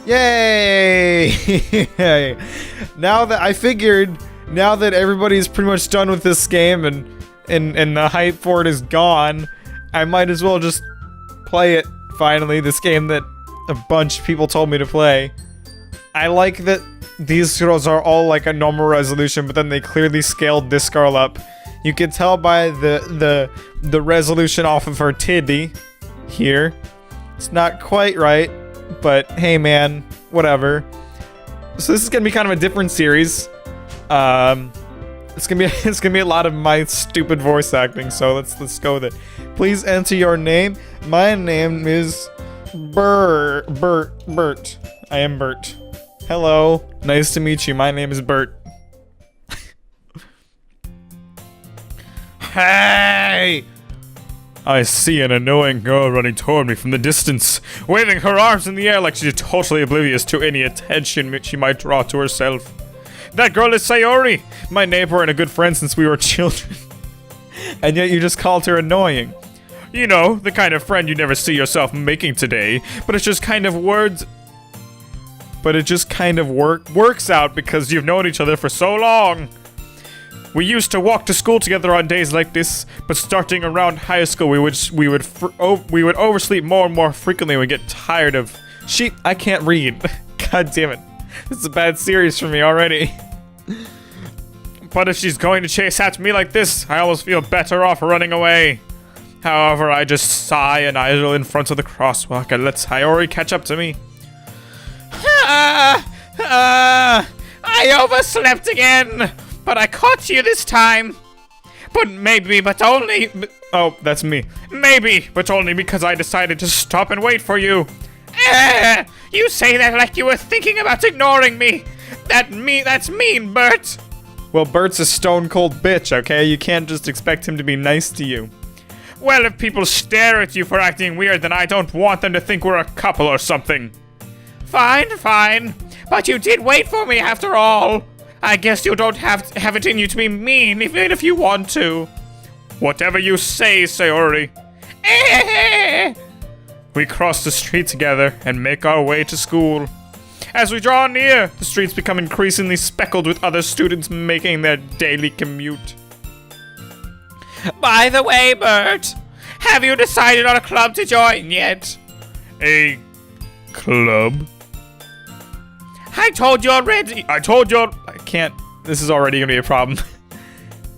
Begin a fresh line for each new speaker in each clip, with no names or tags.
Yay! Now that everybody's pretty much done with this game and the hype for it is gone, I might as well just play it finally, this game that a bunch of people told me to play. I like that these girls are all like a normal resolution, but then they clearly scaled this girl up. You can tell by the resolution off of her titty here. It's not quite right, but hey man, whatever. So this is gonna be kind of a different series. It's gonna be a lot of my stupid voice acting, so let's go with it. Please enter your name. My name is Bert. I am Bert. Hello, nice to meet you. My name is Bert. Hey! I see an annoying girl running toward me from the distance, waving her arms in the air like she's totally oblivious to any attention she might draw to herself. That girl is Sayori, my neighbor and a good friend since we were children. And yet you just called her annoying. You know, the kind of friend you never see yourself making today, but it's just kind of words... But it just kind of works out because you've known each other for so long. We used to walk to school together on days like this, but starting around high school, we would oversleep more and more frequently. We get tired of sheep. I can't read. God damn it! This is a bad series for me already. But if she's going to chase after me like this, I almost feel better off running away. However, I just sigh and idle in front of the crosswalk and let Sayori catch up to me. I overslept again. But I caught you this time. But only... Oh, that's me. Maybe, but only because I decided to stop and wait for you. You say that like you were thinking about ignoring me. That's mean, Bert. Well, Bert's a stone-cold bitch, okay? You can't just expect him to be nice to you. Well, if people stare at you for acting weird, then I don't want them to think we're a couple or something. Fine. But you did wait for me after all. I guess you don't have it in you to be mean, even if you want to. Whatever you say, Sayori. We cross the street together and make our way to school. As we draw near, the streets become increasingly speckled with other students making their daily commute. By the way, Bert, have you decided on a club to join yet? A club? I told you already. I can't. This is already gonna be a problem.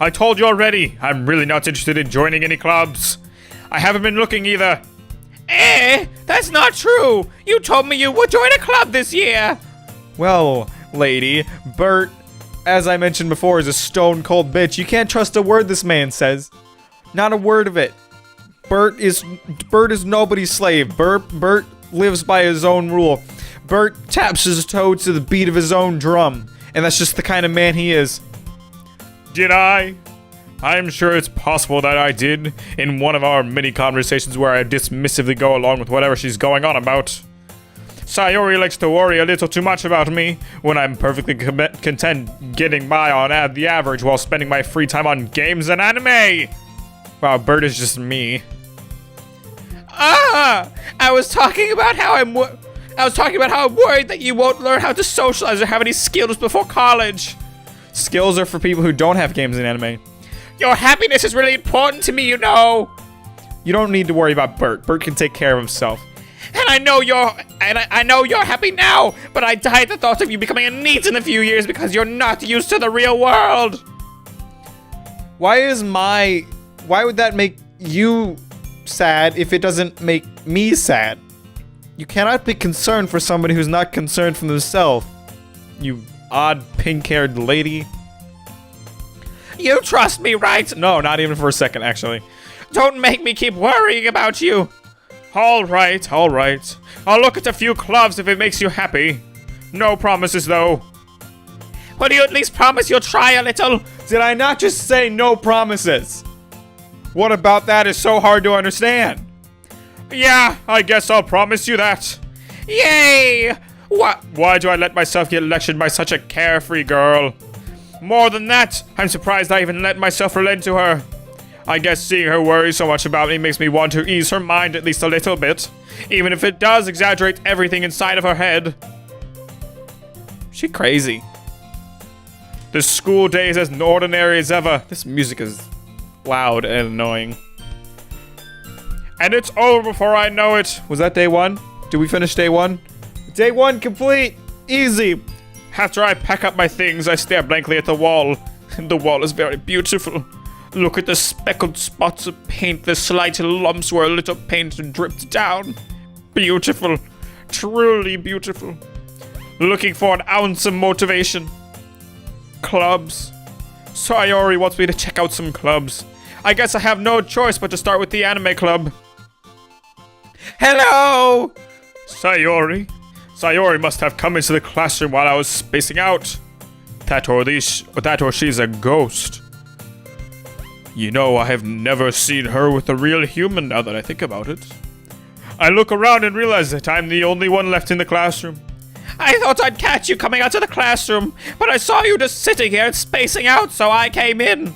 I told you already. I'm really not interested in joining any clubs. I haven't been looking either. That's not true. You told me you would join a club this year. Well, lady, Bert, as I mentioned before, is a stone-cold bitch. You can't trust a word this man says. Not a word of it. Bert is nobody's slave. Bert lives by his own rule. Bert taps his toe to the beat of his own drum. And that's just the kind of man he is. Did I? I'm sure it's possible that I did in one of our many conversations where I dismissively go along with whatever she's going on about. Sayori likes to worry a little too much about me when I'm perfectly content getting by on the average while spending my free time on games and anime. Wow, Bert is just me. I was talking about how I'm worried that you won't learn how to socialize or have any skills before college. Skills are for people who don't have games and anime. Your happiness is really important to me, you know. You don't need to worry about Bert. Bert can take care of himself. And I know you're happy now, but I die at the thought of you becoming a NEET in a few years because you're not used to the real world. Why would that make you sad if it doesn't make me sad? You cannot be concerned for somebody who's not concerned for themselves. You odd pink-haired lady. You trust me, right? No, not even for a second, actually. Don't make me keep worrying about you. All right. I'll look at a few clubs if it makes you happy. No promises, though. Will you at least promise you'll try a little? Did I not just say no promises? What about that is so hard to understand? Yeah, I guess I'll promise you that. Yay! Why do I let myself get lectured by such a carefree girl? More than that, I'm surprised I even let myself relent to her. I guess seeing her worry so much about me makes me want to ease her mind at least a little bit, even if it does exaggerate everything inside of her head. She crazy. This school day is as ordinary as ever. This music is loud and annoying. And it's over before I know it. Was that day 1? Did we finish day 1? Day 1 complete. Easy. After I pack up my things, I stare blankly at the wall. The wall is very beautiful. Look at the speckled spots of paint, the slight lumps where a little paint dripped down. Beautiful. Truly beautiful. Looking for an ounce of motivation. Clubs. Sayori wants me to check out some clubs. I guess I have no choice but to start with the anime club. Hello! Sayori. Sayori must have come into the classroom while I was spacing out. That or she's a ghost. You know, I have never seen her with a real human now that I think about it. I look around and realize that I'm the only one left in the classroom. I thought I'd catch you coming out of the classroom, but I saw you just sitting here and spacing out, so I came in.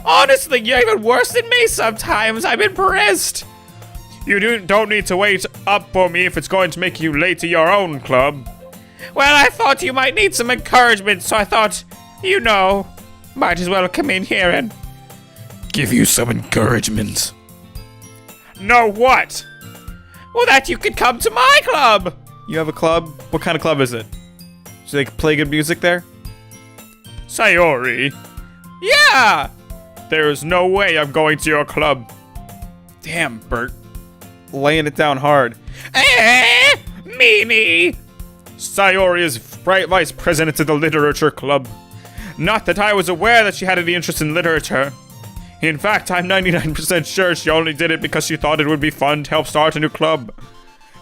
Honestly, you're even worse than me sometimes. I'm impressed. You don't need to wait up for me if it's going to make you late to your own club. Well, I thought you might need some encouragement, so I thought, you know, might as well come in here and give you some encouragement. No what? Well, that you could come to my club. You have a club? What kind of club is it? Do they play good music there? Sayori. Yeah! There's no way I'm going to your club. Damn, Bert. Laying it down hard. Mimi! Sayori is vice president of the literature club. Not that I was aware that she had any interest in literature. In fact, I'm 99% sure she only did it because she thought it would be fun to help start a new club.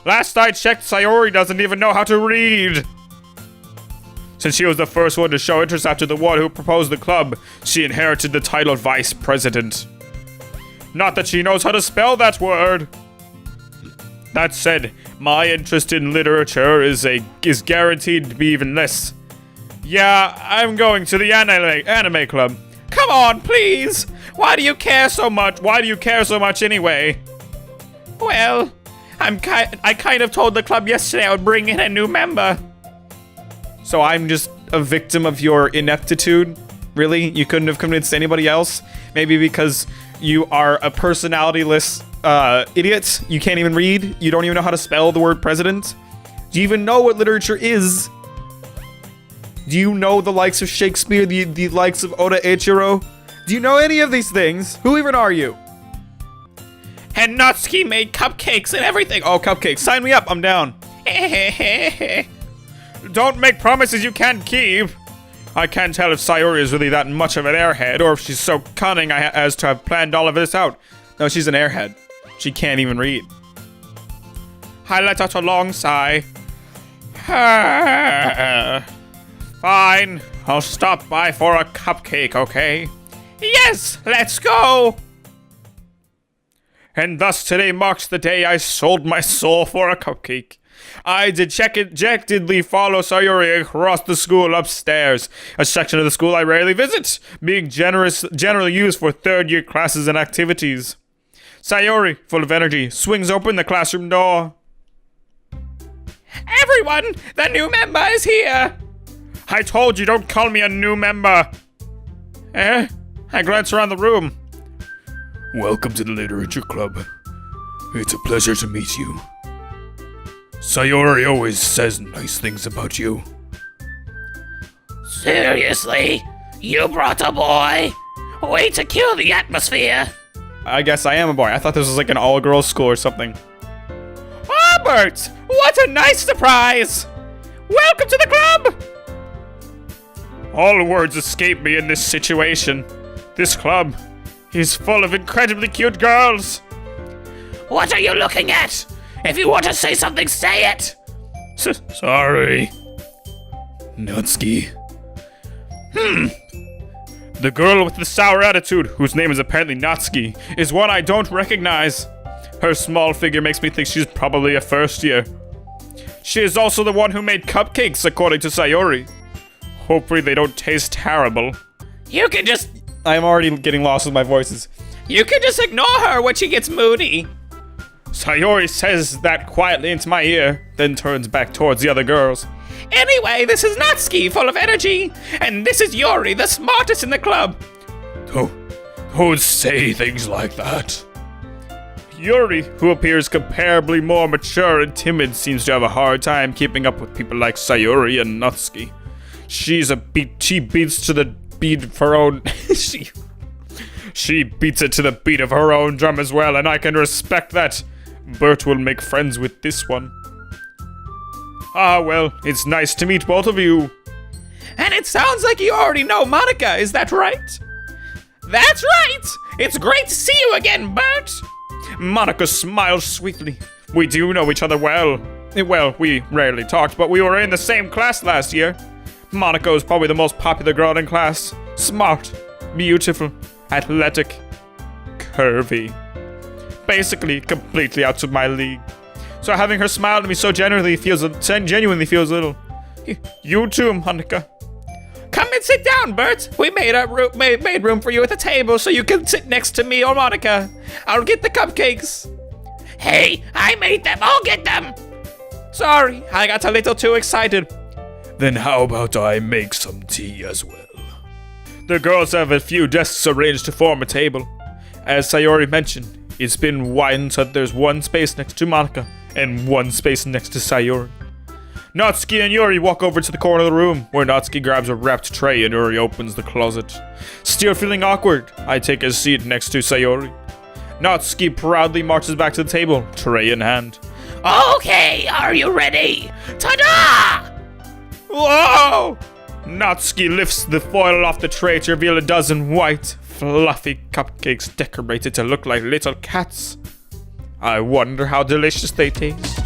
Last I checked, Sayori doesn't even know how to read. Since she was the first one to show interest after the one who proposed the club, she inherited the title Vice President. Not that she knows how to spell that word. That said, my interest in literature is guaranteed to be even less. Yeah, I'm going to the anime club. Come on, please! Why do you care so much? Why do you care so much anyway? Well, I kind of told the club yesterday I would bring in a new member. So I'm just a victim of your ineptitude? Really? You couldn't have convinced anybody else? Maybe because you are a personality-less idiot? You can't even read? You don't even know how to spell the word president? Do you even know what literature is? Do you know the likes of Shakespeare, the likes of Oda Eiichiro? Do you know any of these things? Who even are you? And Natsuki made cupcakes and everything. Oh, cupcakes. Sign me up. I'm down. Don't make promises you can't keep. I can't tell if Sayori is really that much of an airhead or if she's so cunning as to have planned all of this out. No, she's an airhead. She can't even read. I let out a long sigh. Fine. I'll stop by for a cupcake, okay? Yes, let's go! And thus today marks the day I sold my soul for a cupcake. I dejectedly follow Sayori across the school upstairs, a section of the school I rarely visit, being generally used for third-year classes and activities. Sayori, full of energy, swings open the classroom door. Everyone, the new member is here! I told you, don't call me a new member! I glance around the room. Welcome to the Literature Club. It's a pleasure to meet you. Sayori always says nice things about you.
Seriously? You brought a boy? Way to kill the atmosphere.
I guess I am a boy. I thought this was like an all-girls school or something. Oh, Bert! What a nice surprise! Welcome to the club! All words escape me in this situation. This club is full of incredibly cute girls.
What are you looking at? If you want to say something, say it!
Sorry. Natsuki. The girl with the sour attitude, whose name is apparently Natsuki, is one I don't recognize. Her small figure makes me think she's probably a first year. She is also the one who made cupcakes, according to Sayori. Hopefully they don't taste terrible.
You can just...
I'm already getting lost with my voices. You can just ignore her when she gets moody. Sayori says that quietly into my ear, then turns back towards the other girls. Anyway, this is Natsuki, full of energy, and this is Yuri, the smartest in the club. Don't say things like that. Yuri, who appears comparably more mature and timid, seems to have a hard time keeping up with people like Sayori and Natsuki. She beats to the beat of her own... she beats it to the beat of her own drum as well, and I can respect that. Bert will make friends with this one. Ah, well, it's nice to meet both of you. And it sounds like you already know Monica, is that right? That's right! It's great to see you again, Bert! Monica smiles sweetly. We do know each other well. Well, we rarely talked, but we were in the same class last year. Monica is probably the most popular girl in class. Smart, beautiful, athletic, curvy. Basically, completely out of my league. So having her smile at me so genuinely feels a little. You too, Monica. Come and sit down, Bert. We made room for you at the table so you can sit next to me or Monica. I'll get the cupcakes.
Hey, I made them. I'll get them.
Sorry, I got a little too excited. Then how about I make some tea as well? The girls have a few desks arranged to form a table. As Sayori mentioned, it's been widened so that there's one space next to Monica and one space next to Sayori. Natsuki and Yuri walk over to the corner of the room, where Natsuki grabs a wrapped tray and Yuri opens the closet. Still feeling awkward, I take a seat next to Sayori. Natsuki proudly marches back to the table, tray in hand.
Okay, are you ready? Ta-da!
Whoa! Natsuki lifts the foil off the tray to reveal a dozen white, fluffy cupcakes decorated to look like little cats. I wonder how delicious they taste.